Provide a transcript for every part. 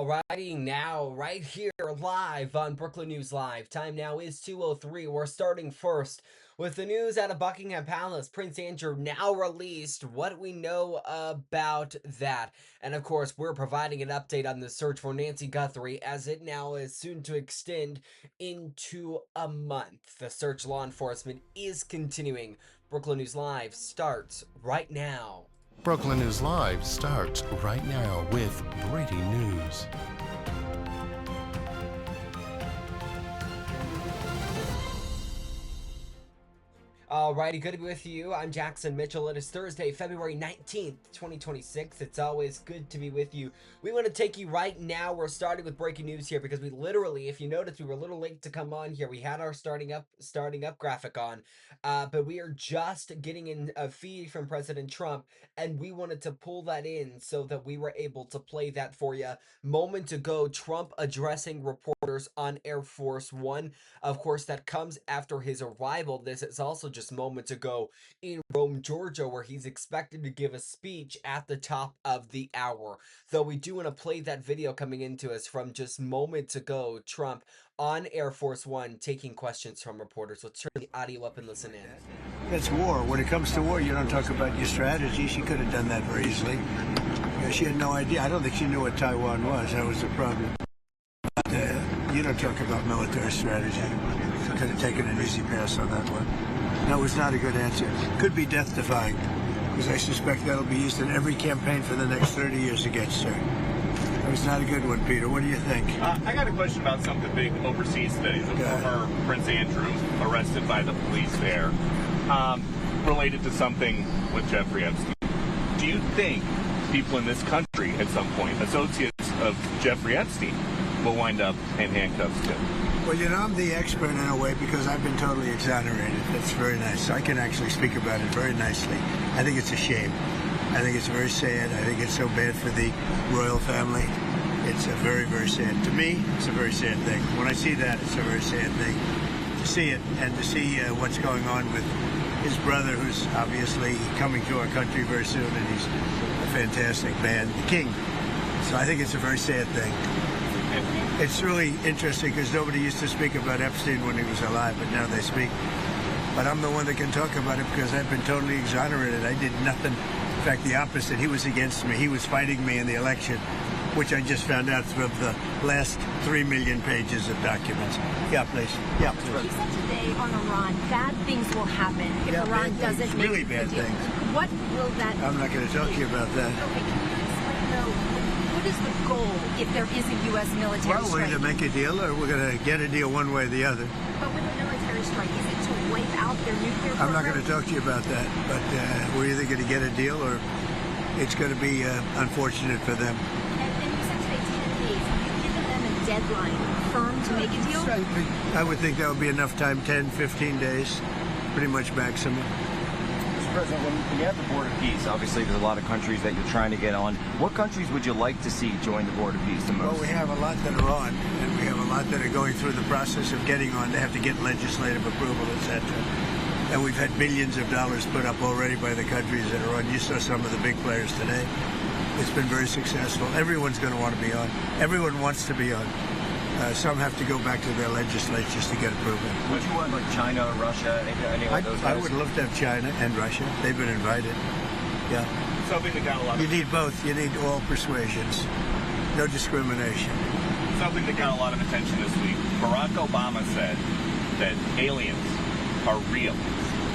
Alrighty, now, right here, live on Brooklyn News Live. Time now is 2:03. We're starting first with the news out of Buckingham Palace. Prince Andrew now released what we know about that. And of course, we're providing an update on the search for Nancy Guthrie as it now is soon to extend into a month. The search law enforcement is continuing. Brooklyn News Live starts right now. Brooklyn News Live starts right now with breaking news. Alrighty, good to be with you. I'm Jackson Mitchell. It is Thursday, February 19th, 2026. It's always good to be with you. We want to take you right now. We're starting with breaking news here because we literally, if you noticed, we were a little late to come on here. We had our starting up graphic on, but we are just getting in a feed from President Trump, and we wanted to pull that in so that we were able to play that for you. Moments ago, Trump addressing reporters on Air Force One. Of course, that comes after his arrival. This is also just moments ago in Rome, Georgia, where he's expected to give a speech at the top of the hour. Though we do want to play that video coming into us from just moments ago, Trump on Air Force One taking questions from reporters. Let's turn the audio up and listen in. That's war. When it comes to war, you don't talk about your strategy. She could have done that very easily. She had no idea. I don't think she knew what Taiwan was. That was the problem. You don't talk about military strategy. Could have taken an easy pass on that one. No, it was not a good answer. Could be death-defying, because I suspect that'll be used in every campaign for the next 30 years against her. It was not a good one, Peter. What do you think? I got a question about something big overseas today. The former Prince Andrew arrested by the police there, related to something with Jeffrey Epstein. Do you think people in this country, at some point, associates of Jeffrey Epstein, will wind up in handcuffs too? Well, you know, I'm the expert in a way because I've been totally exonerated. That's very nice. I can actually speak about it very nicely. I think it's a shame. I think it's very sad. I think it's so bad for the royal family. It's a very, very sad. To me, it's a very sad thing. When I see that, it's a very sad thing. To see it and to see what's going on with his brother, who's obviously coming to our country very soon, and he's a fantastic man, the king. So I think it's a very sad thing. It's really interesting because nobody used to speak about Epstein when he was alive, but now they speak. But I'm the one that can talk about it because I've been totally exonerated. I did nothing. In fact, the opposite. He was against me. He was fighting me in the election, which I just found out through the last 3 million pages of documents. Yeah, please. Yeah, please. You said today on Iran, bad things will happen if Iran doesn't make really bad things. What will that I'm not going to talk to you about that. Okay, can you just let me know, what is the goal if there is a U.S. military strike? Well, we're going to make a deal, or we're going to get a deal one way or the other. But with a military strike, is it to wipe out their nuclear program? I'm not going to talk to you about that, but we're either going to get a deal or it's going to be unfortunate for them. And you said today 10 days. Have you given them a deadline firm to make a deal? I would think that would be enough time, 10, 15 days, pretty much maximum. Mr. President, when you have the Board of Peace, obviously there's a lot of countries that you're trying to get on. What countries would you like to see join the Board of Peace the most? Well, we have a lot that are on, and we have a lot that are going through the process of getting on. They have to get legislative approval, etc. And we've had billions of dollars put up already by the countries that are on. You saw some of the big players today. It's been very successful. Everyone's going to want to be on. Everyone wants to be on. Some have to go back to their legislatures to get approval. Would you want like China or Russia, any of those guys? I would love to have China and Russia. They've been invited. Yeah. Something that got a lot You of... need both. You need all persuasions. No discrimination. Something that got a lot of attention this week. Barack Obama said that aliens are real.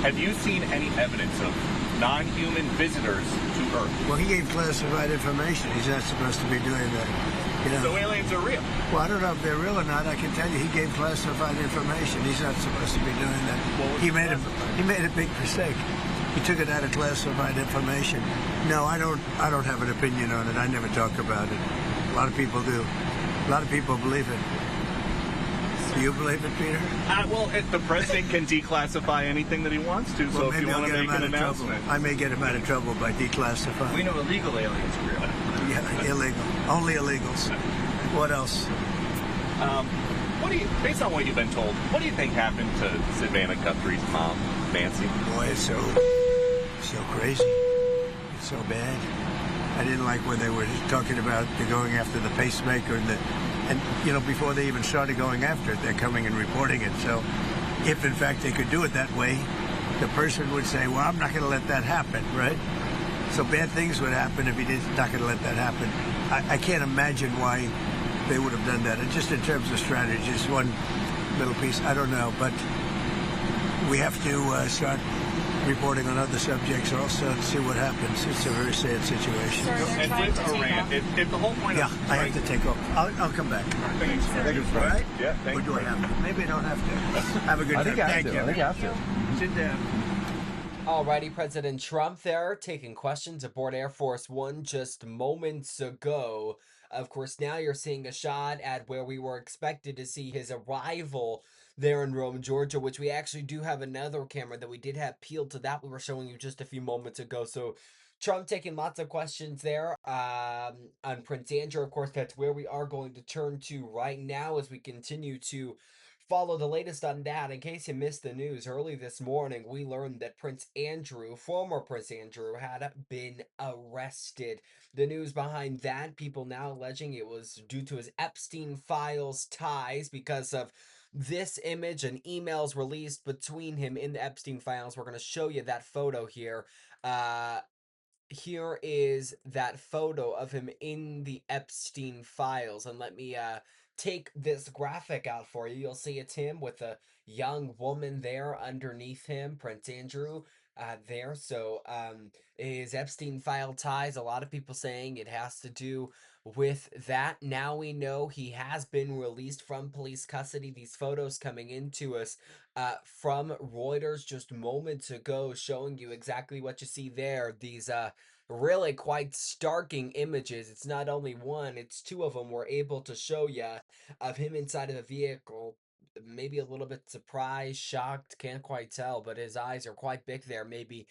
Have you seen any evidence of non-human visitors to Earth? Well, he gave classified information. He's not supposed to be doing that. You know? So aliens are real? Well, I don't know if they're real or not. I can tell you he gave classified information. He's not supposed to be doing that. He made a big mistake. He took it out of classified information. No, I don't have an opinion on it. I never talk about it. A lot of people do. A lot of people believe it. Do you believe it, Peter? Well, the president can declassify anything that he wants to, so if you want to make an announcement. I may get him out of trouble by declassifying. We know illegal aliens are real. Yeah, illegal. Only illegals. What else? Based on what you've been told, what do you think happened to Savannah Guthrie's mom, Nancy? Boy, it's so crazy. It's so bad. I didn't like when they were talking about the going after the pacemaker and before they even started going after it, they're coming and reporting it. So if in fact they could do it that way, the person would say, well, I'm not going to let that happen, right? So bad things would happen if he did not going to let that happen. I can't imagine why they would have done that. And just in terms of strategy, just one little piece, I don't know, but we have to start reporting on other subjects also to see what happens. It's a very sad situation. Sir, they're And trying with to take Iran, off. if the whole point Yeah, of I have to take off. I'll come back. Thanks. All right? Yeah, thank Or do I you. have to? Maybe I don't have to. Have a good I time. think you have Thank to. you. I think you have to. Sit down. Alrighty, President Trump there taking questions aboard Air Force One just moments ago. Of course, now you're seeing a shot at where we were expected to see his arrival there in Rome, Georgia, which we actually do have another camera that we did have peeled to that we were showing you just a few moments ago. So Trump taking lots of questions there on Prince Andrew. Of course, that's where we are going to turn to right now as we continue to follow the latest on that. In case you missed the news, early this morning, we learned that Prince Andrew, former Prince Andrew, had been arrested. The news behind that, people now alleging it was due to his Epstein files ties because of this image and emails released between him in the Epstein files. We're going to show you that photo here. Here is that photo of him in the Epstein files. And let me take this graphic out for you. You'll see it's him with a young woman there underneath him, Prince Andrew there. So his Epstein file ties, a lot of people saying it has to do with that. Now we know he has been released from police custody. These photos coming into us from Reuters just moments ago, showing you exactly what you see there. These really quite starking images. It's not only one, it's two of them we're able to show you of him inside of a vehicle. Maybe a little bit surprised, shocked, can't quite tell, but his eyes are quite big there. Maybe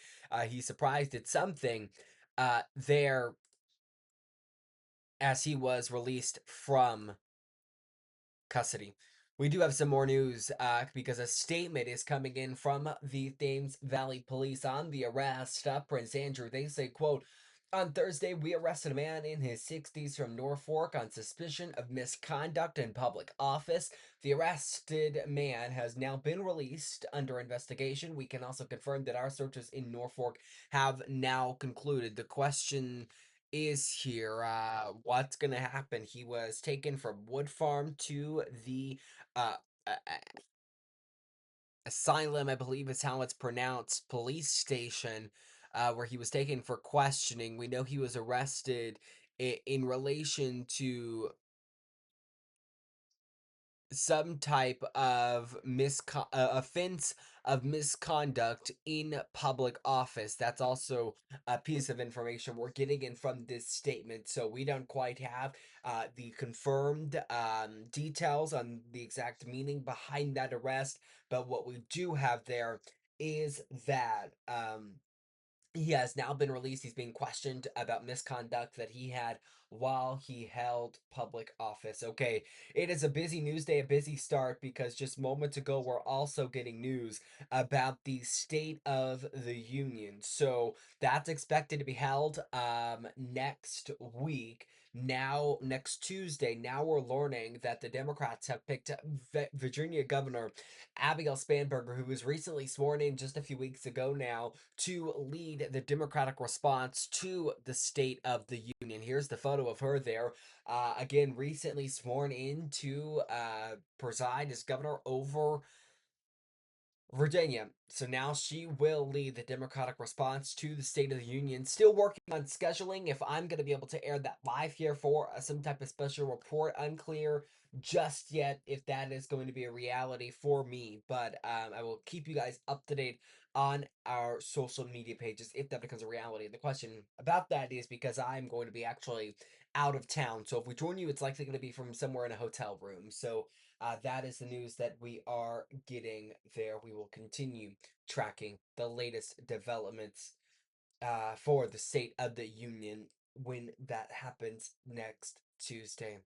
he's surprised at something there as he was released from custody. We do have some more news because a statement is coming in from the Thames Valley Police on the arrest of Prince Andrew. They say, quote, on Thursday, we arrested a man in his 60s from Norfolk on suspicion of misconduct in public office. The arrested man has now been released under investigation. We can also confirm that our searches in Norfolk have now concluded. The question is here. What's gonna happen? He was taken from Wood Farm to the uh, uh, uh, asylum, I believe is how it's pronounced, police station, where he was taken for questioning. We know he was arrested in relation to some type of offense of misconduct in public office. That's also a piece of information we're getting in from this statement. So we don't quite have the confirmed details on the exact meaning behind that arrest, but what we do have there is that he has now been released. He's being questioned about misconduct that he had while he held public office. Okay, it is a busy news day, a busy start, because just moments ago we're also getting news about the State of the Union. So that's expected to be held next week. Now, next Tuesday, now we're learning that the Democrats have picked Virginia Governor Abigail Spanberger, who was recently sworn in just a few weeks ago now, to lead the Democratic response to the State of the Union. Here's the photo of her there. Again, recently sworn in to preside as governor over Virginia. So now she will lead the Democratic response to the State of the Union. Still working on scheduling if I'm going to be able to air that live here for some type of special report. Unclear just yet if that is going to be a reality for me, but I will keep you guys up to date on our social media pages if that becomes a reality. The question about that is because I'm going to be actually out of town. So if we join you, it's likely going to be from somewhere in a hotel room. So that is the news that we are getting there. We will continue tracking the latest developments for the State of the Union when that happens next Tuesday.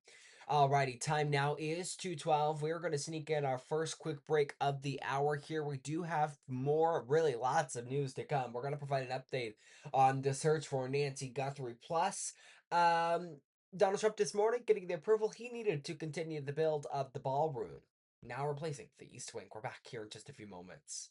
Alrighty, time now is 2:12. We're going to sneak in our first quick break of the hour here. We do have more, really lots of news to come. We're going to provide an update on the search for Nancy Guthrie. Plus, um, Donald Trump this morning getting the approval he needed to continue the build of the ballroom, now replacing the East Wing. We're back here in just a few moments.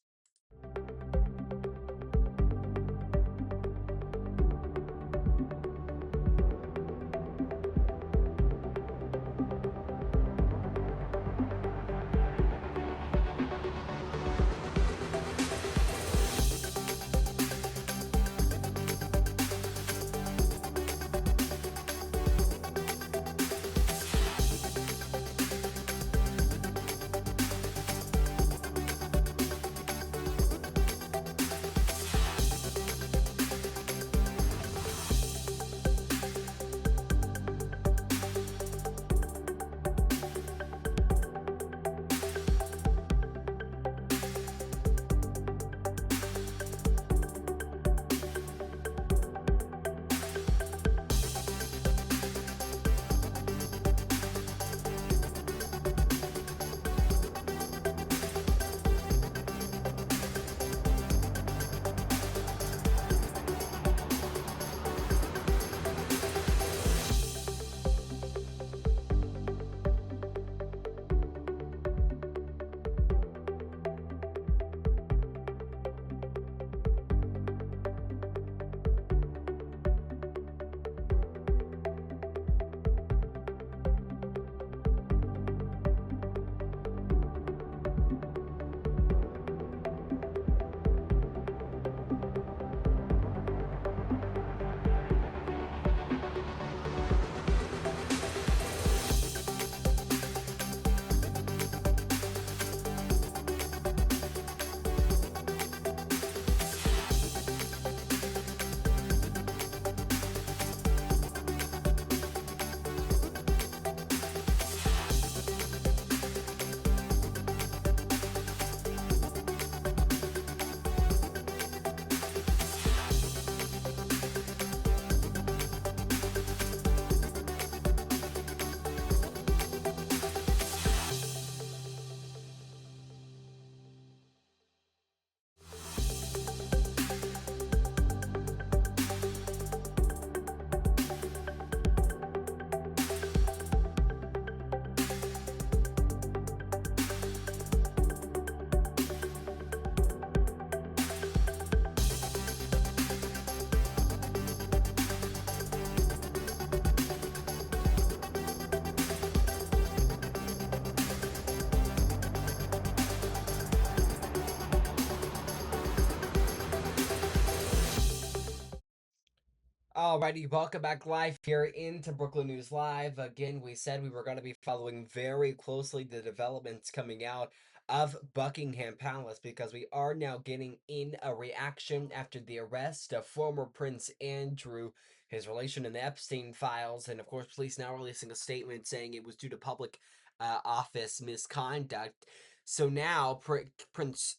Alrighty, welcome back live here into Brooklyn News Live. Again, we said we were going to be following very closely the developments coming out of Buckingham Palace because we are now getting in a reaction after the arrest of former Prince Andrew, his relation in the Epstein files, and of course, police now releasing a statement saying it was due to public office misconduct. So now,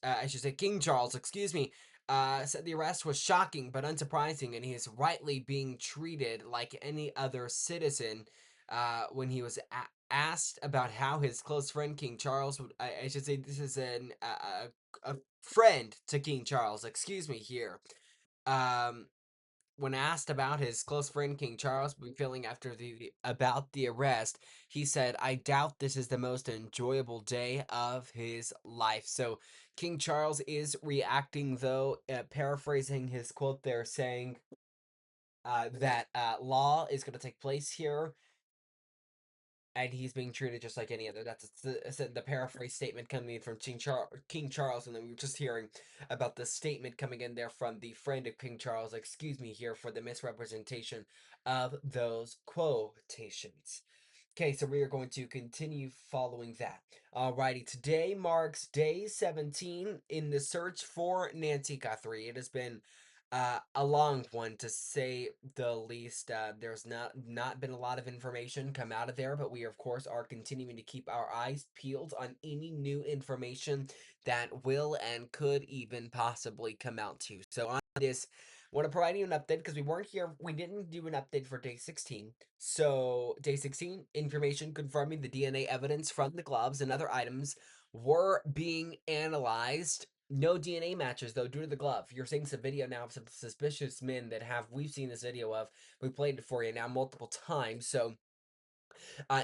I should say King Charles, excuse me, said the arrest was shocking but unsurprising, and he is rightly being treated like any other citizen. When he was asked about how his close friend King Charles would, I should say this is a friend to King Charles. Excuse me here. Um, when asked about his close friend King Charles be feeling after the about the arrest, he said, "I doubt this is the most enjoyable day of his life." So King Charles is reacting, though, paraphrasing his quote there, saying that law is going to take place here, and he's being treated just like any other. That's the paraphrase statement coming in from King Charles, and then we were just hearing about the statement coming in there from the friend of King Charles. Excuse me here for the misrepresentation of those quotations. Okay, so we are going to continue following that. Alrighty, today marks day 17 in the search for Nancy Guthrie. It has been a long one, to say the least. There's not been a lot of information come out of there, but we of course are continuing to keep our eyes peeled on any new information that will and could even possibly come out too. So on this Want to provide you an update because we weren't here. We didn't do an update for day 16. So, day 16, information confirming the DNA evidence from the gloves and other items were being analyzed. No DNA matches, though, due to the glove. You're seeing some video now of some suspicious men that we've seen this video of. We played it for you now multiple times. So,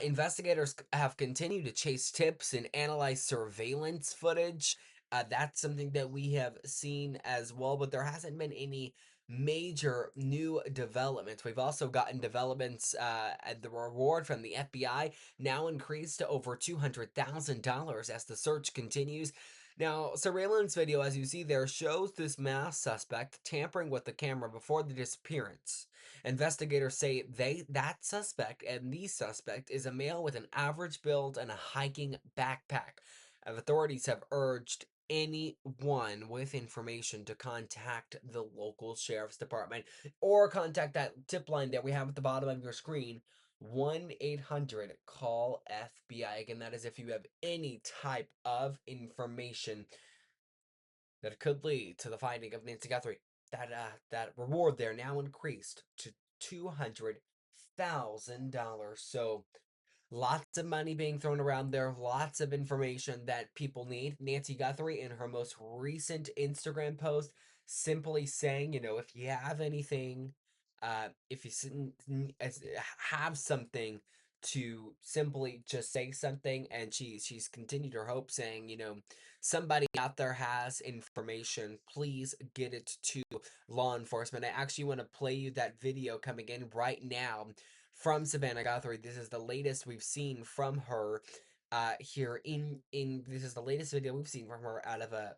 investigators have continued to chase tips and analyze surveillance footage. That's something that we have seen as well, but there hasn't been any major new developments. We've also gotten developments, and the reward from the FBI now increased to over $200,000 as the search continues. Now, surveillance video, as you see there, shows this masked suspect tampering with the camera before the disappearance. Investigators say that suspect and the suspect is a male with an average build and a hiking backpack. Authorities have urged anyone with information to contact the local sheriff's department or contact that tip line that we have at the bottom of your screen. 1-800-CALL-FBI. Again, that is if you have any type of information that could lead to the finding of Nancy Guthrie. That reward there now increased to $200,000. So lots of money being thrown around there, lots of information that people need. Nancy Guthrie, in her most recent Instagram post, simply saying, if you have anything, if you have something, to simply just say something. And she's continued her hope, saying, somebody out there has information, please get it to law enforcement. I actually want to play you that video coming in right now from Savannah Guthrie. This is the latest we've seen from her here in this is the latest video we've seen from her out of a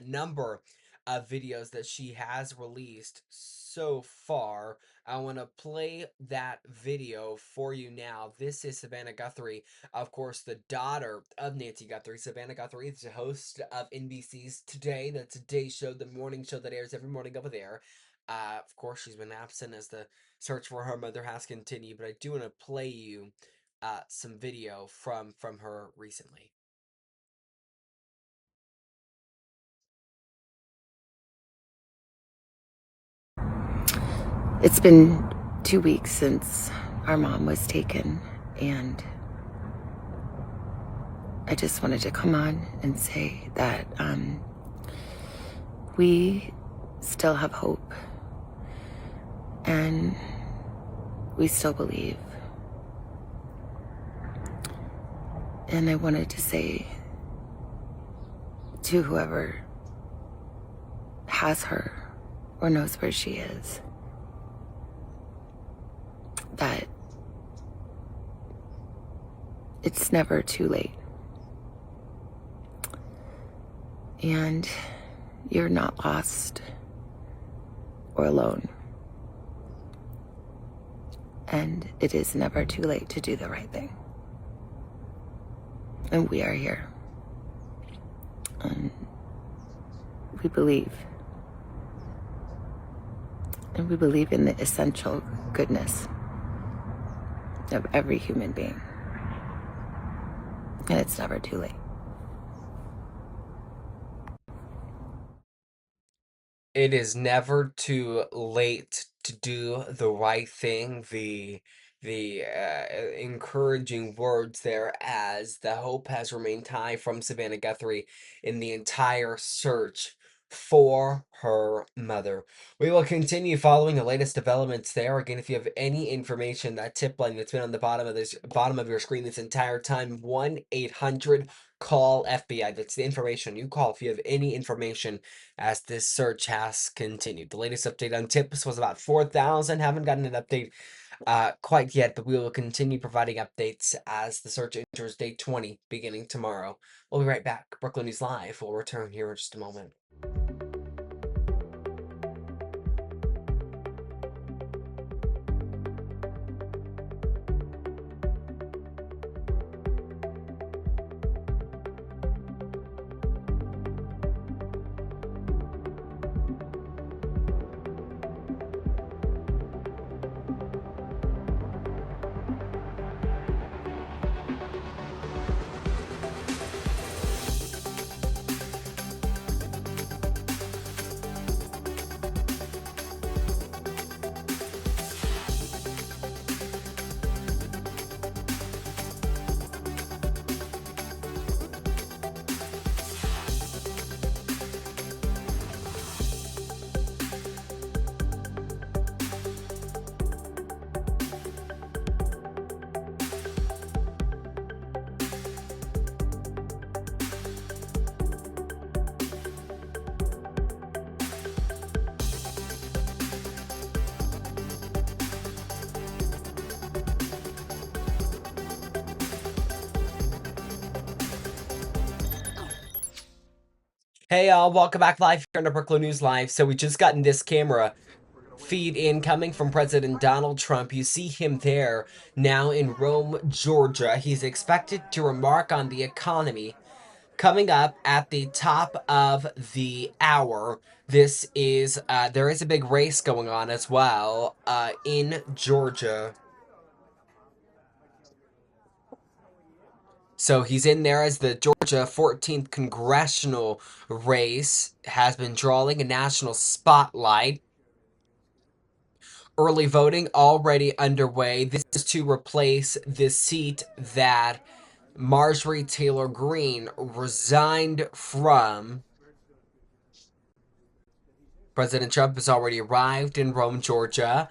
number of videos that she has released so far. I want to play that video for you now. This is Savannah Guthrie, of course, the daughter of Nancy Guthrie. Savannah Guthrie is the host of NBC's Today, the Today Show, the morning show that airs every morning over there. Of course, she's been absent as the search for her mother has continued, but I do want to play you some video from her recently. It's been 2 weeks since our mom was taken, and I just wanted to come on and say that we still have hope, and we still believe. And I wanted to say to whoever has her or knows where she is, that it's never too late. And you're not lost or alone. And it is never too late to do the right thing. And we are here. And we believe. And we believe in the essential goodness of every human being. And it's never too late. It is never too late to do the right thing. The encouraging words there, as the hope has remained high from Savannah Guthrie in the entire search for her mother. We will continue following the latest developments there. Again, if you have any information, that tip line that's been on the bottom of your screen this entire time, 1-800-CALL-FBI. That's the information you call if you have any information as this search has continued. The latest update on tips was about 4,000. Haven't gotten an update quite yet, but we will continue providing updates as the search enters day 20 beginning tomorrow. We'll be right back. Brookland News Live will return here in just a moment. Hey y'all, welcome back live here on the Brookland News Live. So we just gotten this camera feed incoming from President Donald Trump. You see him there now in Rome, Georgia. He's expected to remark on the economy coming up at the top of the hour. This is there is a big race going on as well in Georgia. So he's in there as the Georgia 14th congressional race has been drawing a national spotlight. Early voting already underway. This is to replace the seat that Marjorie Taylor Greene resigned from. President Trump has already arrived in Rome, Georgia.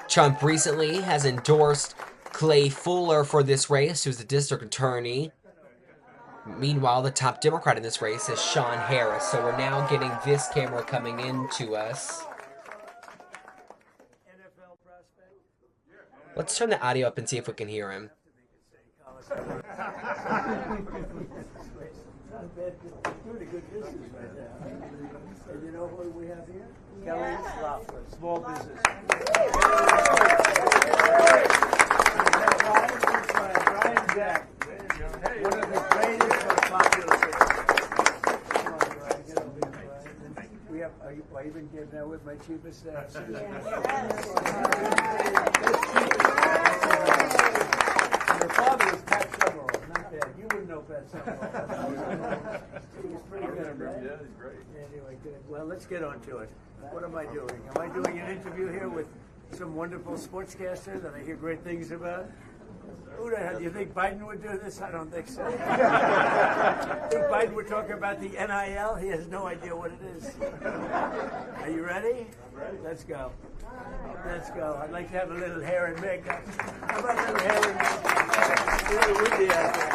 Trump recently has endorsed Clay Fuller for this race, who's the district attorney. Meanwhile, the top Democrat in this race is Sean Harris. So we're now getting this camera coming into us. Let's turn the audio up and see if we can hear him. You know who we have here? Kelly Loeffler, small business. Brian Jack, one of the greatest of popular Come on, Brian, get over here, Brian. We have, are you even getting out with my chief of staff? Your father was Pat Summerall, not bad. You wouldn't know Pat Summerall. He was pretty good, right? Yeah, he's great. Anyway, good. Well, let's get on to it. What am I doing? Am I doing an interview here with some wonderful sportscaster that I hear great things about? Who the hell, do you think Biden would do this? I don't think so. Think Biden would talk about the NIL? He has no idea what it is. Are you ready? Let's go. Let's go. I'd like to have a little hair and makeup. How about a little hair and makeup? It's a little windy out there.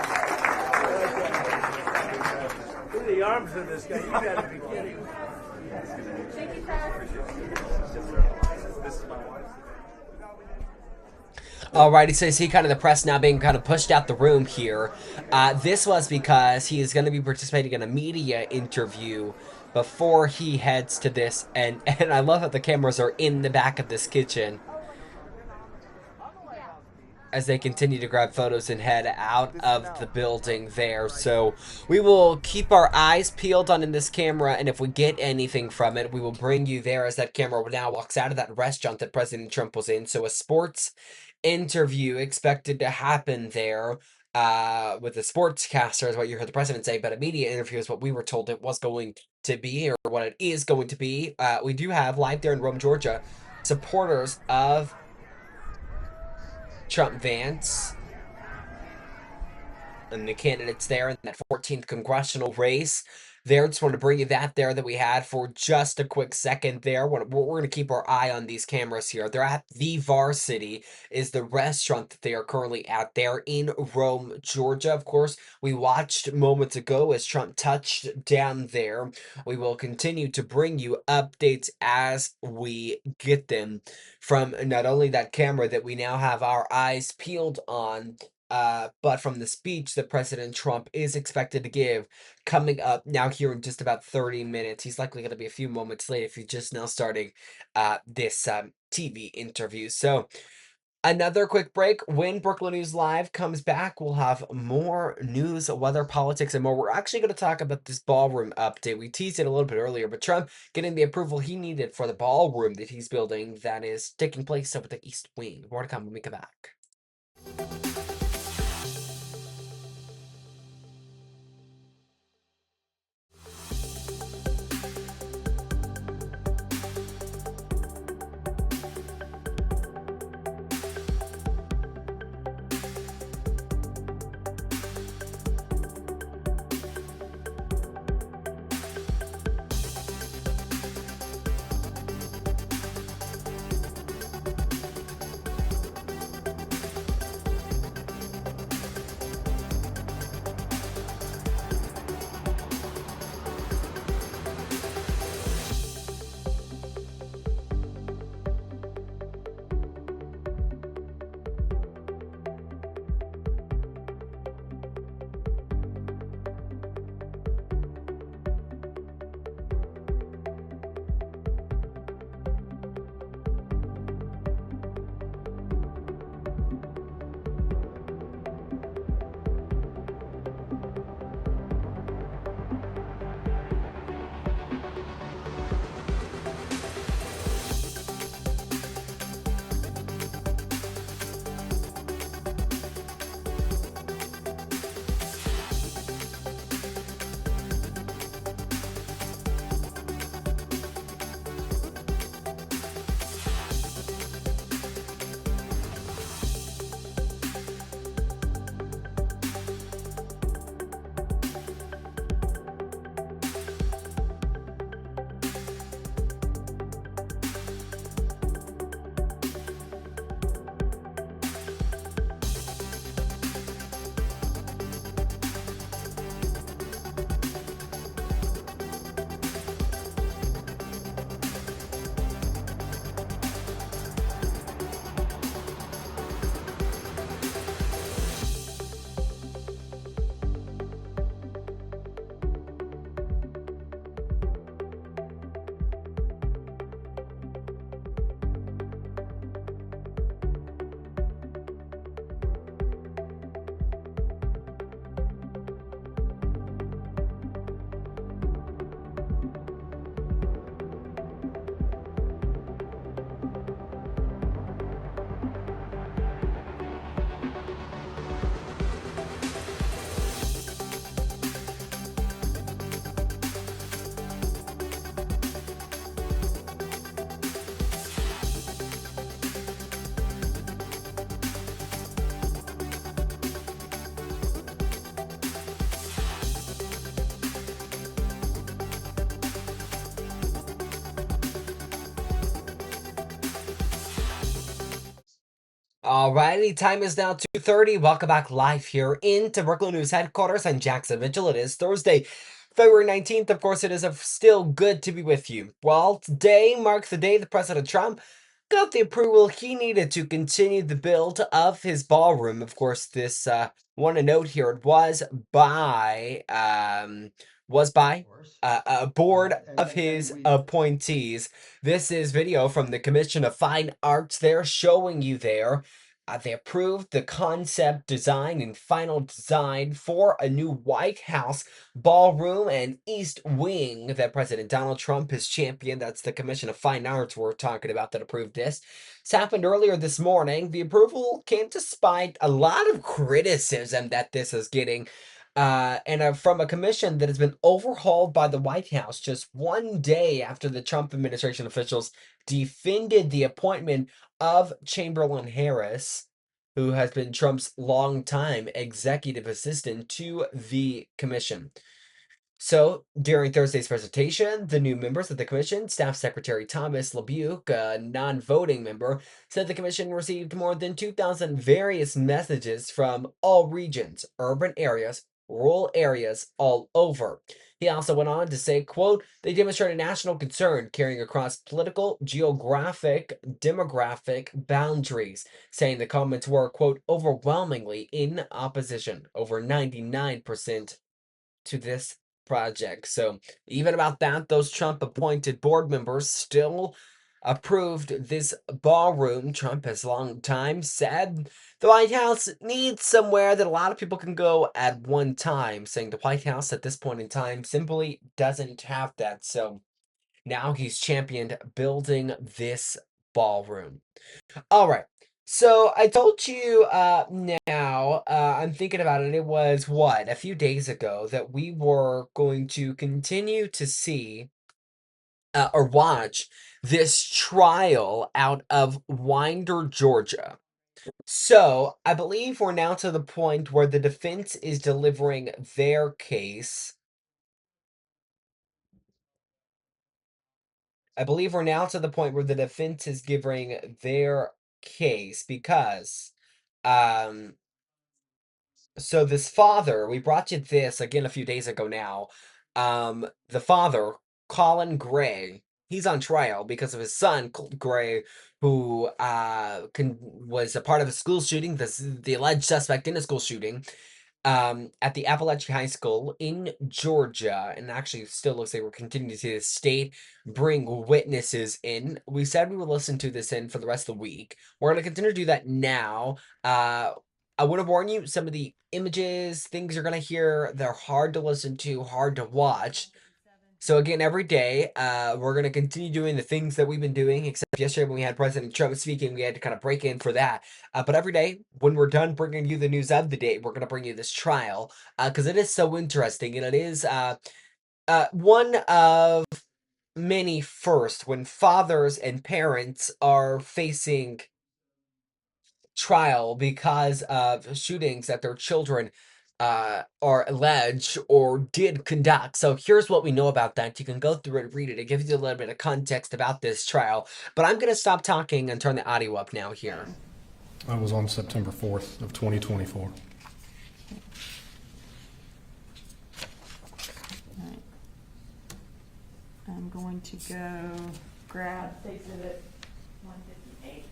Look at the arms of this guy. You gotta be kidding. Alrighty, so you see kind of the press now being kind of pushed out the room here. This was because he is going to be participating in a media interview before he heads to this. And I love that the cameras are in the back of this kitchen as they continue to grab photos and head out of the building there. So we will keep our eyes peeled on in this camera, and if we get anything from it, we will bring you there as that camera now walks out of that restaurant that President Trump was in. So a sports interview expected to happen there with the sportscaster is what you heard the president say, but a media interview is what we were told it was going to be, or what it is going to be. We do have live there in Rome, Georgia, supporters of Trump Vance and the candidates there in that 14th congressional race. There, just want to bring you that we had for just a quick second there. We're going to keep our eye on these cameras here. They're at the Varsity, is the restaurant that they are currently at there in Rome, Georgia. Of course, we watched moments ago as Trump touched down there. We will continue to bring you updates as we get them from not only that camera that we now have our eyes peeled on, but from the speech that President Trump is expected to give coming up now here in just about 30 minutes. He's likely going to be a few moments late if he's just now starting this TV interview. So another quick break. When Brookland News Live comes back, we'll have more news, weather, politics, and more. We're actually going to talk about this ballroom update. We teased it a little bit earlier, but Trump getting the approval he needed for the ballroom that he's building that is taking place over the East Wing. More to come when we come back. Alrighty, time is now 2:30. Welcome back live here into Brookland News headquarters. I'm Jackson Mitchell. It is Thursday, February 19th. Of course, it is still good to be with you. Well, today marks the day that President Trump got the approval he needed to continue the build of his ballroom. Of course, this want to note here it was by a board of his appointees. This is video from the Commission of Fine Arts. They're showing you there. They approved the concept design and final design for a new White House ballroom and East Wing that President Donald Trump has championed. That's the Commission of Fine Arts we're talking about that approved this. This happened earlier this morning. The approval came despite a lot of criticism that this is getting. From a commission that has been overhauled by the White House just one day after the Trump administration officials defended the appointment of Chamberlain Harris, who has been Trump's longtime executive assistant to the commission. So, during Thursday's presentation, the new members of the commission, Staff Secretary Thomas LeBuc, a non-voting member, said the commission received more than 2,000 various messages from all regions, urban areas, rural areas all over. He also went on to say, quote, they demonstrate a national concern carrying across political, geographic, demographic boundaries, saying the comments were, quote, overwhelmingly in opposition, over 99% to this project. So even about that, those Trump appointed board members still approved this ballroom. Trump has long time said the White House needs somewhere that a lot of people can go at one time, saying the White House at this point in time simply doesn't have that. So now he's championed building this ballroom. All right. So I told you now, I'm thinking about it. It was what, a few days ago that we were going to continue to see or watch this trial out of Winder, Georgia. So I believe we're now to the point where the defense is delivering their case. I believe we're now to the point where the defense is giving their case because um so this father, we brought you this again a few days ago now. The father, Colin Gray, he's on trial because of his son, Gray, who was a part of a school shooting, the alleged suspect in a school shooting at the Appalachian High School in Georgia. And actually still looks like we're continuing to see the state bring witnesses in. We said we would listen to this in for the rest of the week. We're going to continue to do that now. I want to warn you, some of the images, things you're going to hear, they're hard to listen to, hard to watch. So again, every day, we're going to continue doing the things that we've been doing, except yesterday when we had President Trump speaking, we had to kind of break in for that. But every day, when we're done bringing you the news of the day, we're going to bring you this trial, because it is so interesting, and it is one of many first when fathers and parents are facing trial because of shootings that their children are alleged or did conduct. So here's what we know about that. You can go through it, read it. It gives you a little bit of context about this trial. But I'm going to stop talking and turn the audio up now here. That was on September 4th of 2024. Right. I'm going to go grab Exhibit 158.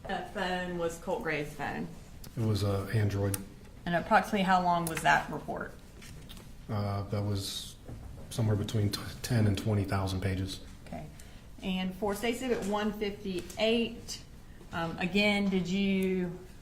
That phone was Colt Gray's phone. It was Android. And approximately how long was that report? That was somewhere between 10 and 20,000 pages. Okay. And for Exhibit 158, again,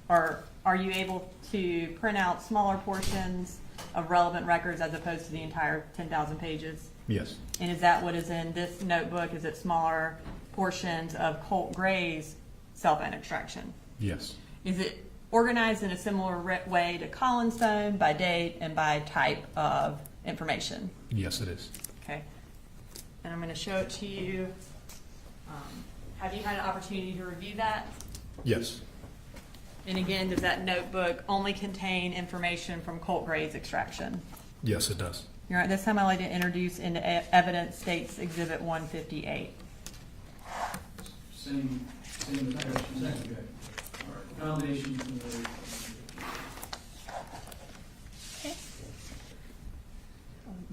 are you able to print out smaller portions of relevant records as opposed to the entire 10,000 pages? Yes. And is that what is in this notebook? Is it smaller portions of Colt Gray's cell phone extraction? Yes. Is it organized in a similar way to Colin's phone by date and by type of information? Yes, it is. Okay. And I'm going to show it to you. Have you had an opportunity to review that? Yes. And again, does that notebook only contain information from Colt Gray's extraction? Yes, it does. You're right. This time I'd like to introduce into evidence States Exhibit 158. Same Same as first and second. All right. Nominations and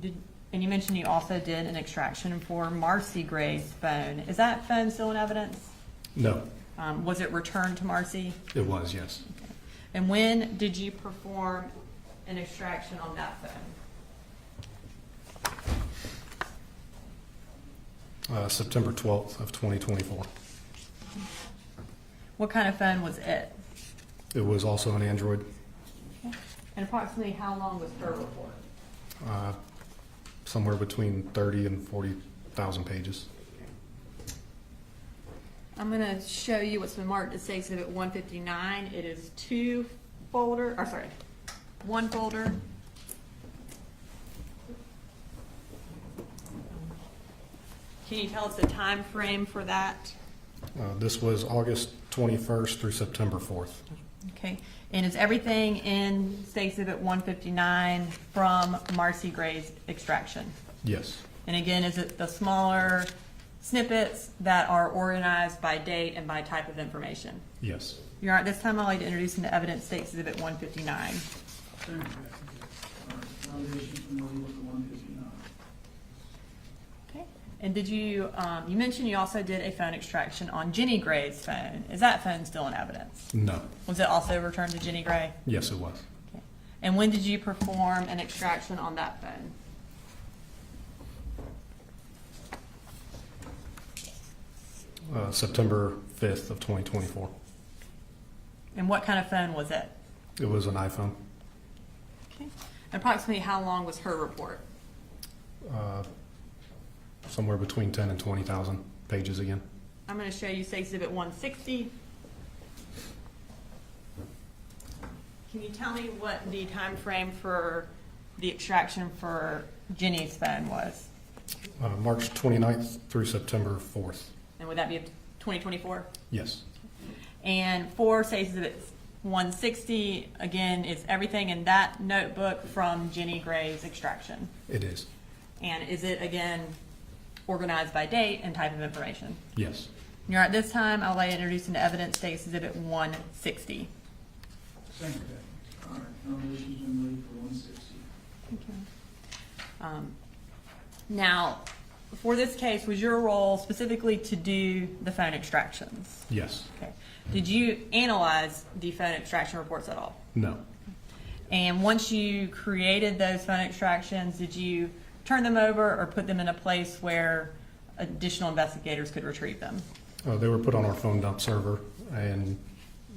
the And you mentioned you also did an extraction for Marcy Gray's phone. Is that phone still in evidence? No, Was it returned to Marcy? it was, yes. Okay. And when did you perform an extraction on that phone? September 12th of 2024. What kind of phone was it? It was also an Android. And approximately how long was her report? Somewhere between 30 and 40,000 pages. I'm going to show you what's been marked as Exhibit 159. It is one folder. Can you tell us the time frame for that? This was August 21st through September 4th. Okay. And is everything in State Exhibit 159 from Marcy Gray's extraction? Yes, And again, is it the smaller snippets that are organized by date and by type of information? yes. Your Honor, at this time I'd like to introduce into evidence State Exhibit 159. same. All right. Nominations and the legal for 159. Okay. And did you, you mentioned you also did a phone extraction on Jenny Gray's phone. Is that phone still in evidence? No. Was it also returned to Jenny Gray? Yes, it was. Okay. And when did you perform an extraction on that phone? September 5th of 2024. And what kind of phone was it? It was an iPhone. Okay. And approximately how long was her report? Somewhere between 10 and 20,000 pages again. I'm going to show you State Exhibit 160. Can you tell me what the time frame for the extraction for Jenny's phone was? March 29th through September 4th. And would that be 2024? Yes. And for State Exhibit 160, again, is everything in that notebook from Jenny Gray's extraction? It is. And is it, again, organized by date and type of information? Yes. You're at this time, I'll lay introduced into evidence State Exhibit 160. Same. All right. Nominations and the legal for 160. Now, for this case, was your role specifically to do the phone extractions? Yes. Okay. Did you analyze the phone extraction reports at all? No. And once you created those phone extractions, did you turn them over or put them in a place where additional investigators could retrieve them? They were put on our phone dump server, and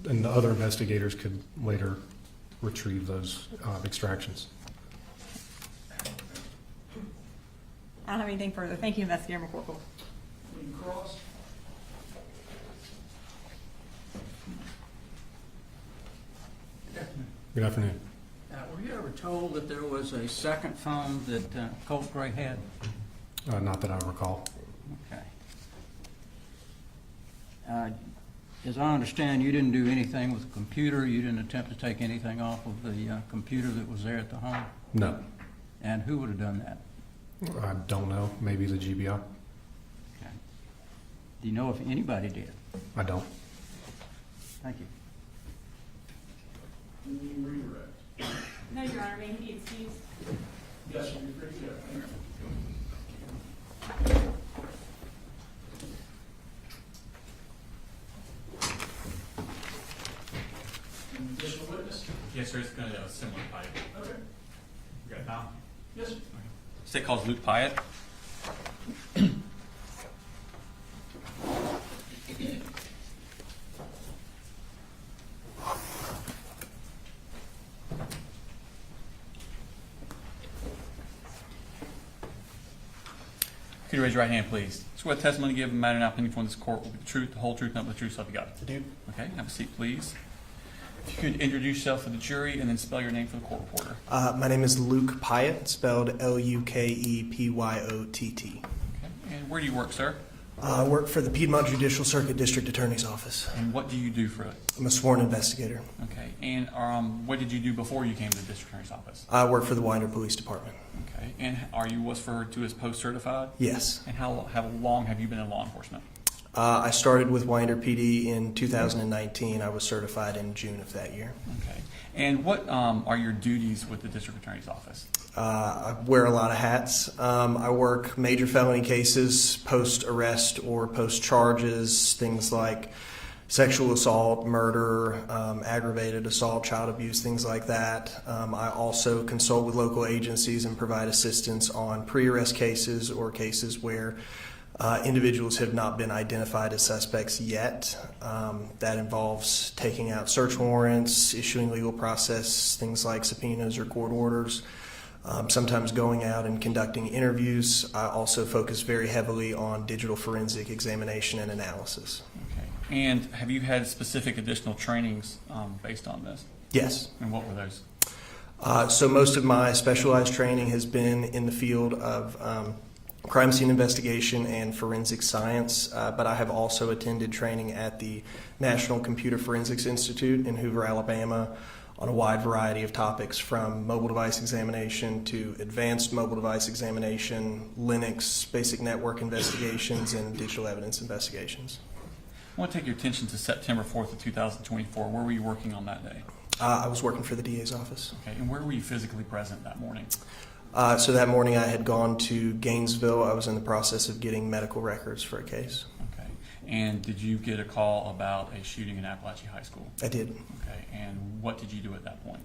the other investigators could later retrieve those extractions. I don't have anything further. Thank you, Investigator McCorkle. Dean Cross. Good afternoon. Were you ever told that there was a second phone that Colt Gray had? Not that I recall. Okay. As I understand, you didn't do anything with the computer. You didn't attempt to take anything off of the computer that was there at the home? No. And who would have done that? I don't know. Maybe the GBI. Okay. Do you know if anybody did? I don't. Thank you. Any redirect? No, Your Honor, may he be excused? Yes, you're free to go. Thank you. An additional witness? Yes, sir. It's going to a similar pipe. Okay. You got Tom? Yes, sir. State calls Luke Pyatt. Could you raise your right hand, please? Swear the testimony given in the matter now pending before this court will be the truth, the whole truth, nothing but the truth, so help you God. I do. Okay, have a seat, please. If you could introduce yourself for the jury and then spell your name for the court reporter. My name is Luke Pyatt, spelled Lukepyott. Okay, and where do you work, sir? I work for the Piedmont Judicial Circuit District Attorney's Office. And what do you do for it? I'm a sworn investigator. Okay, and what did you do before you came to the district attorney's office? I work for the Winder Police Department. Okay, and are you what's referred to as post-certified? Yes. And how long have you been in law enforcement? I started with Winder PD in 2019. I was certified in June of that year. Okay. And what are your duties with the District Attorney's Office? I wear a lot of hats. I work major felony cases, post-arrest or post-charges, things like sexual assault, murder, aggravated assault, child abuse, things like that. I also consult with local agencies and provide assistance on pre-arrest cases or cases where individuals have not been identified as suspects yet. That involves taking out search warrants, issuing legal process, things like subpoenas or court orders, sometimes going out and conducting interviews. I also focus very heavily on digital forensic examination and analysis. Okay. And have you had specific additional trainings based on this? Yes. And what were those? So most of my specialized training has been in the field of crime scene investigation and forensic science, but I have also attended training at the National Computer Forensics Institute in Hoover, Alabama, on a wide variety of topics from mobile device examination to advanced mobile device examination, Linux, basic network investigations, and digital evidence investigations. I want to take your attention to September 4th of 2024. Where were you working on that day? I was working for the DA's office. Okay. And where were you physically present that morning? So that morning I had gone to Gainesville. I was in the process of getting medical records for a case. Okay. And did you get a call about a shooting in Appalachian High School? I did. Okay. And what did you do at that point?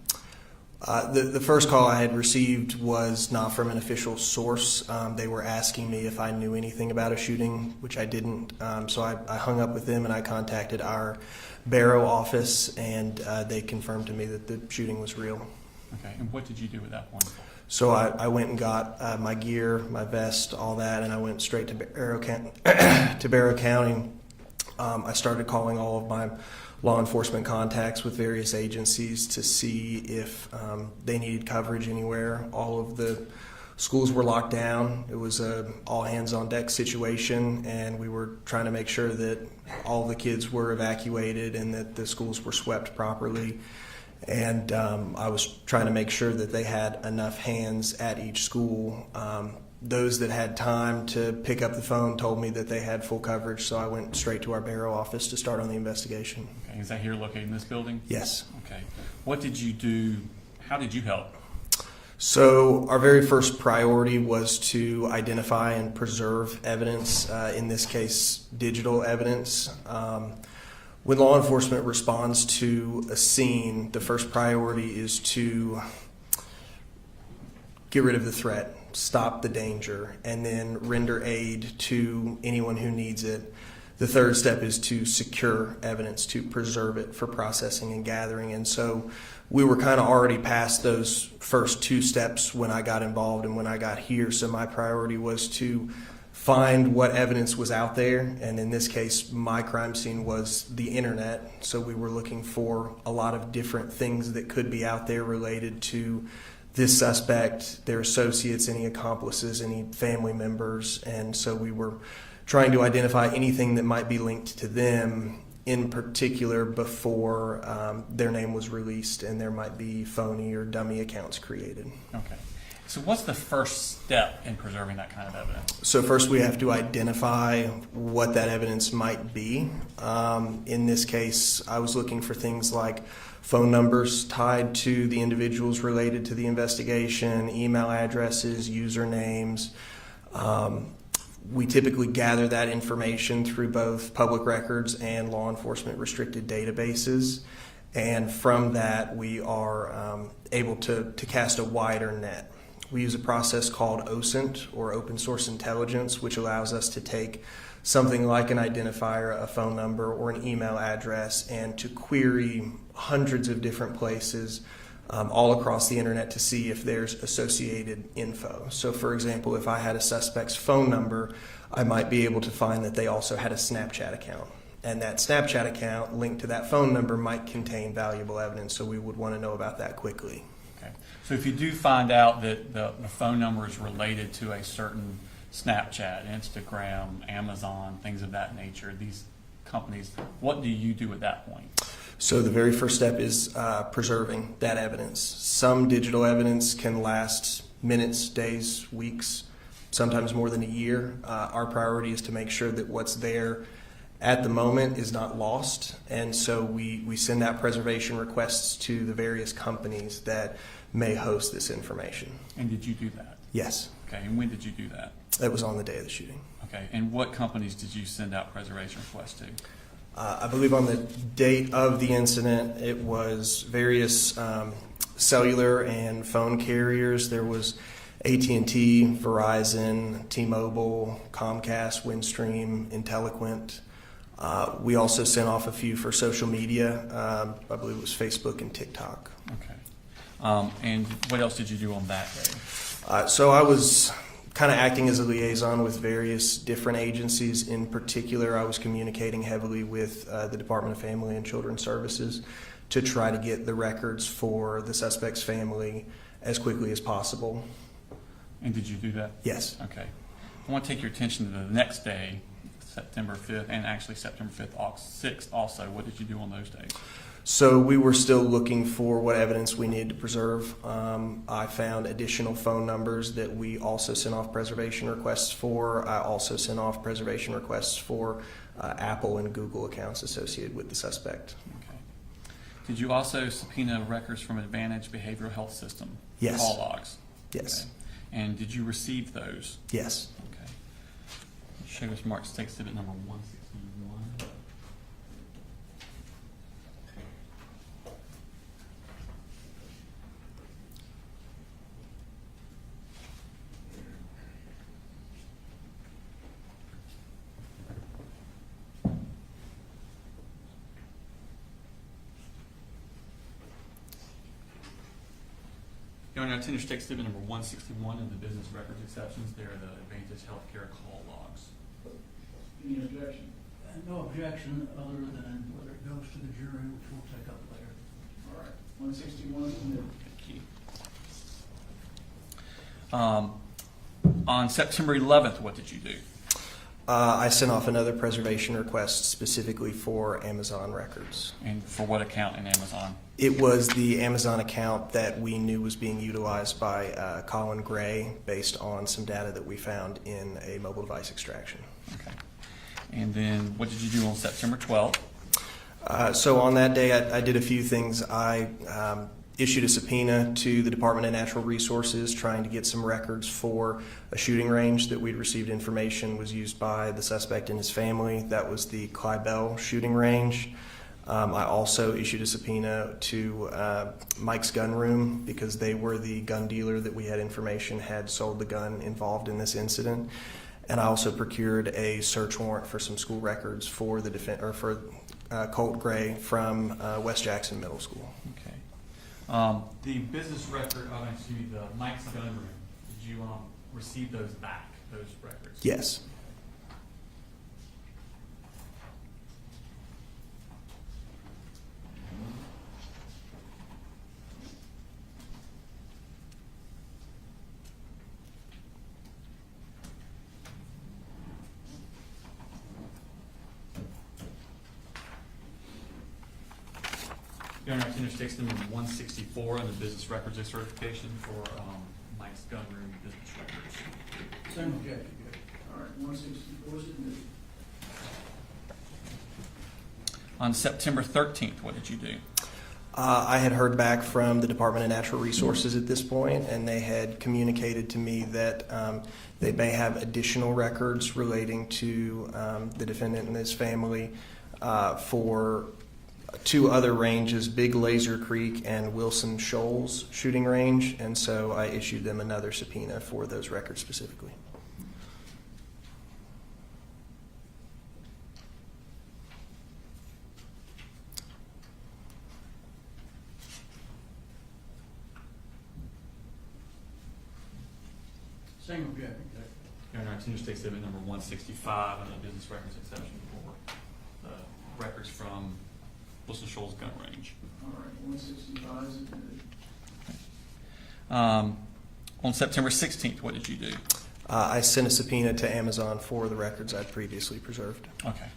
The first call I had received was not from an official source. They were asking me if I knew anything about a shooting, which I didn't. So I hung up with them and I contacted our Barrow office, and they confirmed to me that the shooting was real. Okay. And what did you do at that point? So I went and got my gear, my vest, all that, and I went straight to Barrow County. I started calling all of my law enforcement contacts with various agencies to see if they needed coverage anywhere. All of the schools were locked down. It was a all hands on deck situation, and we were trying to make sure that all the kids were evacuated and that the schools were swept properly. And I was trying to make sure that they had enough hands at each school. Those that had time to pick up the phone told me that they had full coverage, so I went straight to our Barrow office to start on the investigation. Okay. Is that here located in this building? Yes. Okay. What did you do? How did you help? So our very first priority was to identify and preserve evidence, in this case, digital evidence. When law enforcement responds to a scene, the first priority is to get rid of the threat, stop the danger, and then render aid to anyone who needs it. The third step is to secure evidence, to preserve it for processing and gathering. And so we were kind of already past those first two steps when I got involved and when I got here. So my priority was to find what evidence was out there, and in this case my crime scene was the internet, so we were looking for a lot of different things that could be out there related to this suspect, their associates, any accomplices, any family members, and so we were trying to identify anything that might be linked to them in particular before their name was released and there might be phony or dummy accounts created. Okay. So what's the first step in preserving that kind of evidence? So first we have to identify what that evidence might be. In this case, I was looking for things like phone numbers tied to the individuals related to the investigation, email addresses, usernames. We typically gather that information through both public records and law enforcement restricted databases. And from that, we are able to cast a wider net. We use a process called OSINT, or Open Source Intelligence, which allows us to take something like an identifier, a phone number, or an email address, and to query hundreds of different places all across the internet to see if there's associated info. So for example, if I had a suspect's phone number, I might be able to find that they also had a Snapchat account. And that Snapchat account linked to that phone number might contain valuable evidence, so we would want to know about that quickly. Okay. So if you do find out that the phone number is related to a certain Snapchat, Instagram, Amazon, things of that nature, these companies, what do you do at that point? So the very first step is preserving that evidence. Some digital evidence can last minutes, days, weeks, sometimes more than a year. Our priority is to make sure that what's there at the moment is not lost, and so we send out preservation requests to the various companies that may host this information. And did you do that? Yes. Okay, and when did you do that? It was on the day of the shooting. Okay, and what companies did you send out preservation requests to? I believe on the date of the incident, it was various cellular and phone carriers. There was AT&T, Verizon, T-Mobile, Comcast, Windstream, Intelliquent. We also sent off a few for social media. I believe it was Facebook and TikTok. Okay. And what else did you do on that day? So I was kind of acting as a liaison with various different agencies. In particular, I was communicating heavily with the Department of Family and Children's Services to try to get the records for the suspect's family as quickly as possible. And did you do that? Yes. Okay. I want to take your attention to the next day, September 5th, and actually September 5th, 6th also. What did you do on those days? So we were still looking for what evidence we needed to preserve. I found additional phone numbers that we also sent off preservation requests for. I also sent off preservation requests for Apple and Google accounts associated with the suspect. Okay. Did you also subpoena records from Advantage Behavioral Health System? Yes. Call logs? Yes. Okay. And did you receive those? Yes. Okay. Show us Mark State Exhibit number 161. Your Honor, Attendance State Exhibit number 161 in the business records exceptions. There are the Advantage Healthcare call logs. Any objection? No objection other than whether it goes to the jury, which we'll take up later. All right, 161 submitted. Thank you. On September 11th, what did you do? I sent off another preservation request specifically for Amazon records. And for what account in Amazon? It was the Amazon account that we knew was being utilized by Colin Gray based on some data that we found in a mobile device extraction. Okay. And then what did you do on September 12th? So on that day, I did a few things. I issued a subpoena to the Department of Natural Resources trying to get some records for a shooting range that we'd received information was used by the suspect and his family. That was the Clybell shooting range. I also issued a subpoena to Mike's Gun Room because they were the gun dealer that we had information had sold the gun involved in this incident. And I also procured a search warrant for some school records for the Colt Gray from West Jackson Middle School. Okay. The business record, the Mike's Gun Room, did you receive those back, those records? Yes. Your Honor, Attendance State Exhibit number 164 on the business records certification for Mike's Gun Room business records. Same objection. All right, 164 submitted. On September 13th, what did you do? I had heard back from the Department of Natural Resources at this point, and they had communicated to me that they may have additional records relating to the defendant and his family for two other ranges, Big Laser Creek and Wilson Shoals shooting range, and so I issued them another subpoena for those records specifically. Same objection. Your Honor, Attendance State Exhibit number 165 on the business records exception for the records from Wilson Shoals Gun Range. All right, 165 submitted. On September 16th, what did you do? I sent a subpoena to Amazon for the records I'd previously preserved. Okay.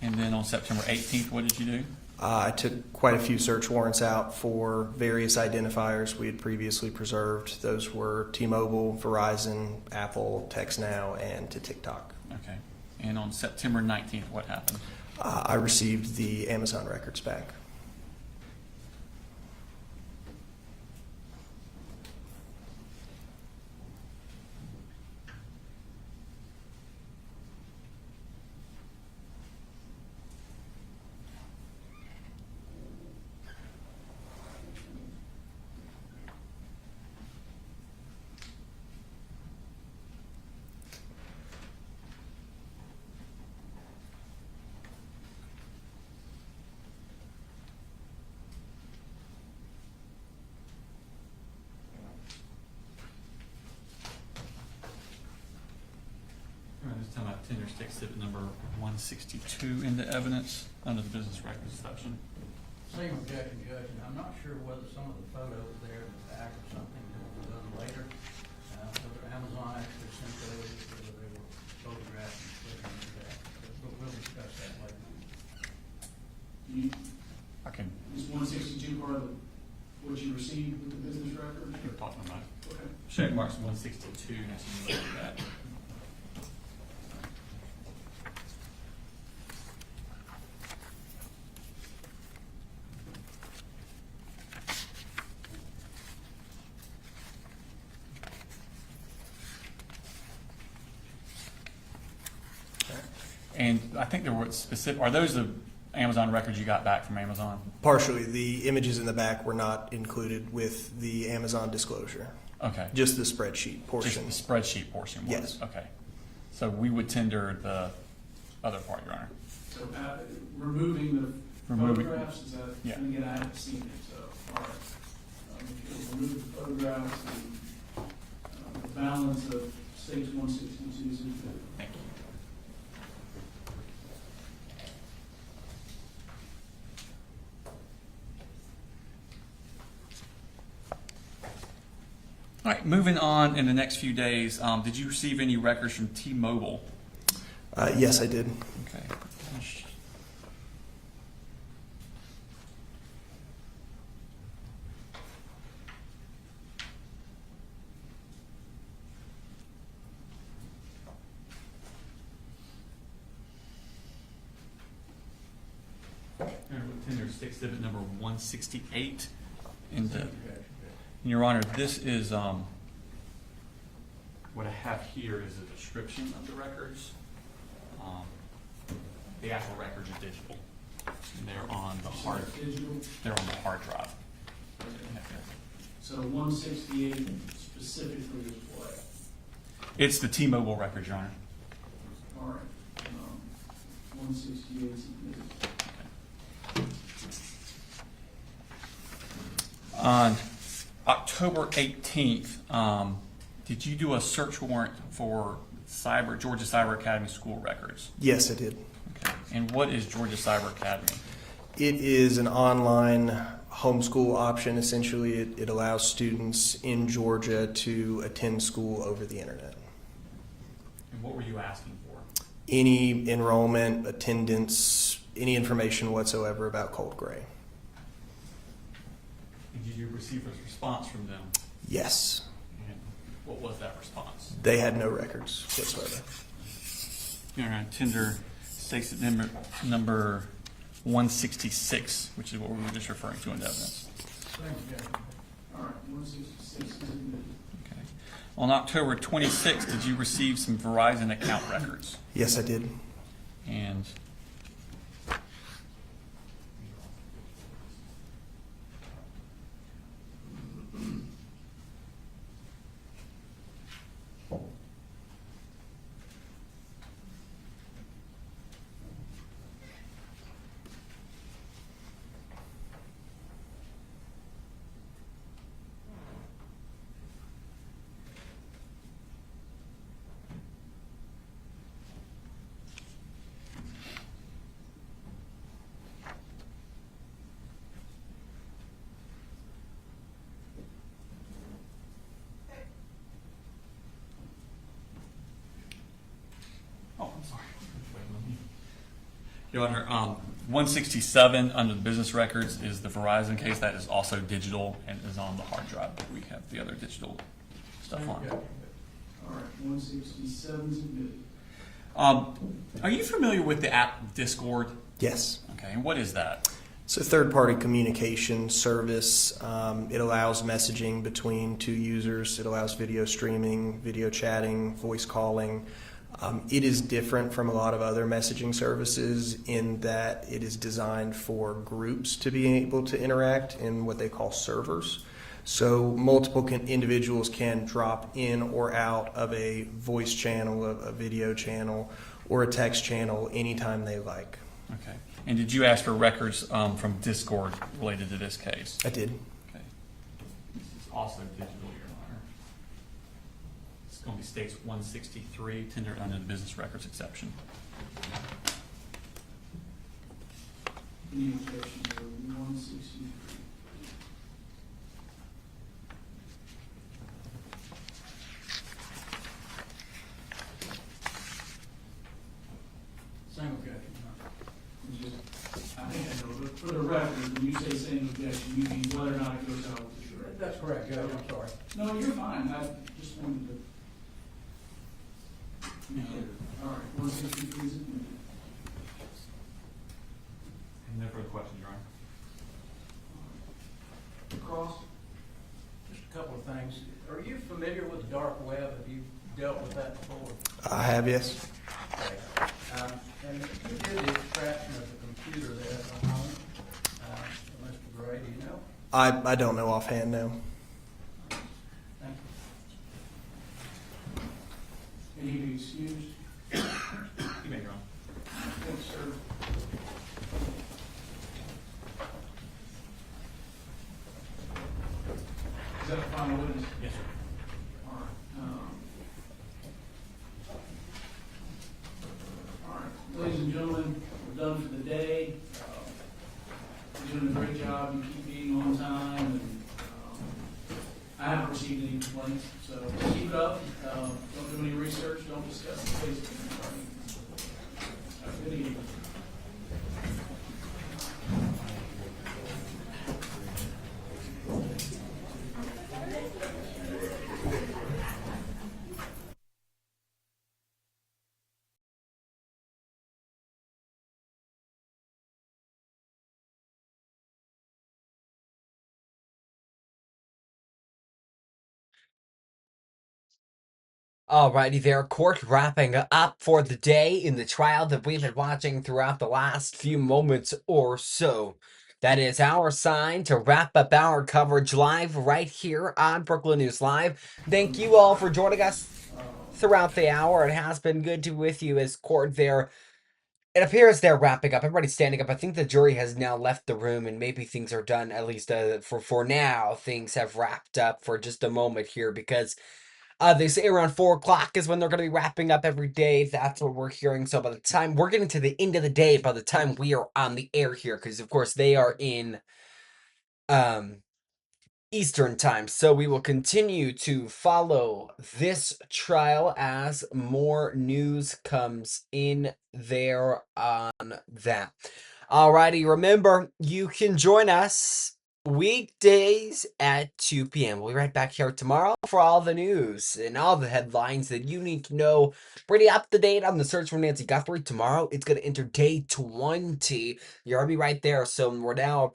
And then on September 18th, what did you do? I took quite a few search warrants out for various identifiers we had previously preserved. Those were T-Mobile, Verizon, Apple, TextNow, and to TikTok. Okay. And on September 19th, what happened? I received the Amazon records back. This time I tender stick exhibit number 162 into evidence under the business records section. Same objection, Judge, and I'm not sure whether some of the photos there in the back or something that was done later, whether Amazon actually sent those, whether they were photographed and put into that, but we'll discuss that later. I can. Is 162 part of what you received with the business record? You're talking about. Okay. Check marks 162. Next to that. And I think there were specific. Are those the Amazon records you got back from Amazon? Partially. The images in the back were not included with the Amazon disclosure. Okay. Just the spreadsheet portion. Just the spreadsheet portion was? Yes. Okay. So we would tender the other part, Your Honor. So removing the photographs, is that, Yeah. and again, I haven't seen it, so, all right. If you'll remove the photographs and the balance of stage 162 is in favor. Thank you. All right, moving on in the next few days, did you receive any records from T-Mobile? Yes, I did. Okay. Tender stick exhibit number 168. And Your Honor, this is what I have here is a description of the records. The actual records are digital. And they're on the hard. Digital? They're on the hard drive. So 168 specifically is what? It's the T-Mobile records, Your Honor. All right. 168 is submitted. On October 18th, did you do a search warrant for Georgia Cyber Academy school records? Yes, I did. Okay. And what is Georgia Cyber Academy? It is an online homeschool option. Essentially, it allows students in Georgia to attend school over the internet. And what were you asking for? Any enrollment, attendance, any information whatsoever about Cold Gray. And did you receive a response from them? Yes. And what was that response? They had no records whatsoever. Your Honor, tender stakes at number 166, which is what we were just referring to in the evidence. All right, 166 is submitted. Okay. On October 26th, did you receive some Verizon account records? Yes, I did. And Your Honor, 167 under the business records is the Verizon case. That is also digital and is on the hard drive. We have the other digital stuff on. All right, 167 submitted. Are you familiar with the app Discord? Yes. Okay, and what is that? It's a third-party communication service. It allows messaging between two users. It allows video streaming, video chatting, voice calling. It is different from a lot of other messaging services in that it is designed for groups to be able to interact in what they call servers. So multiple individuals can drop in or out of a voice channel, a video channel, or a text channel anytime they like. Okay. And did you ask for records from Discord related to this case? I did. Okay. This is also digital, Your Honor. It's going to be states 163, tendered under the business records exception. Any objections to 163? Same objection, huh? I think I know, but for the record, when you say same objection, you mean whether or not it goes out with the jury? That's correct, Judge, I'm sorry. No, you're fine, I just wanted to. All right, 163 is it? No further questions, Your Honor. Cross? Just a couple of things. Are you familiar with the dark web? Have you dealt with that before? I have, yes. Okay. And you did the extraction of the computer there at the home, Mr. Gray, do you know? I don't know offhand, no. Thank you. Can he be excused? You may, Your Honor. Thanks, sir. Is that a final witness? Yes, sir. All right. All right, ladies and gentlemen, we're done for the day. You're doing a great job. You keep being on time, and I haven't received any complaints. So keep it up. Don't do any research. Don't discuss the case. Have a good evening. Alrighty there, court wrapping up for the day in the trial that we've been watching throughout the last few moments or so. That is our sign to wrap up our coverage live right here on Brookland News Live. Thank you all for joining us throughout the hour. It has been good to be with you as court there. It appears they're wrapping up. Everybody's standing up. I think the jury has now left the room and maybe things are done, at least for now. Things have wrapped up for just a moment here because they say around 4 o'clock is when they're going to be wrapping up every day. That's what we're hearing. So by the time we're getting to the end of the day, by the time we are on the air here, because of course they are in Eastern time. So we will continue to follow this trial as more news comes in there on that. Alrighty, remember, you can join us weekdays at 2 p.m. We'll be right back here tomorrow for all the news and all the headlines that you need to know. Pretty up to date on the search for Nancy Guthrie. Tomorrow, it's going to enter day 20. You're already right there. So we're now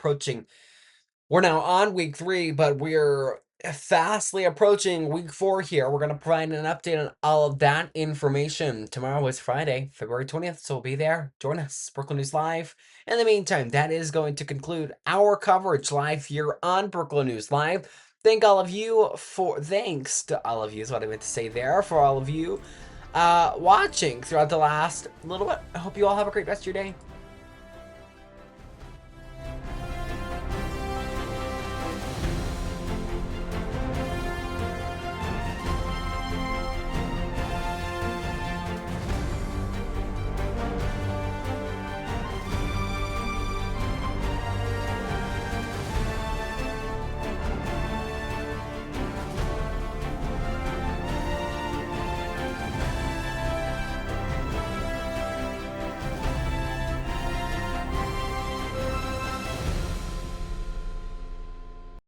on week 3, but we're fastly approaching week 4 here. We're going to provide an update on all of that information. Tomorrow is Friday, February 20th, so we'll be there. Join us, Brookland News Live. In the meantime, that is going to conclude our coverage live here on Brookland News Live. Thanks to all of you is what I meant to say there, for all of you watching throughout the last little bit. I hope you all have a great rest of your day.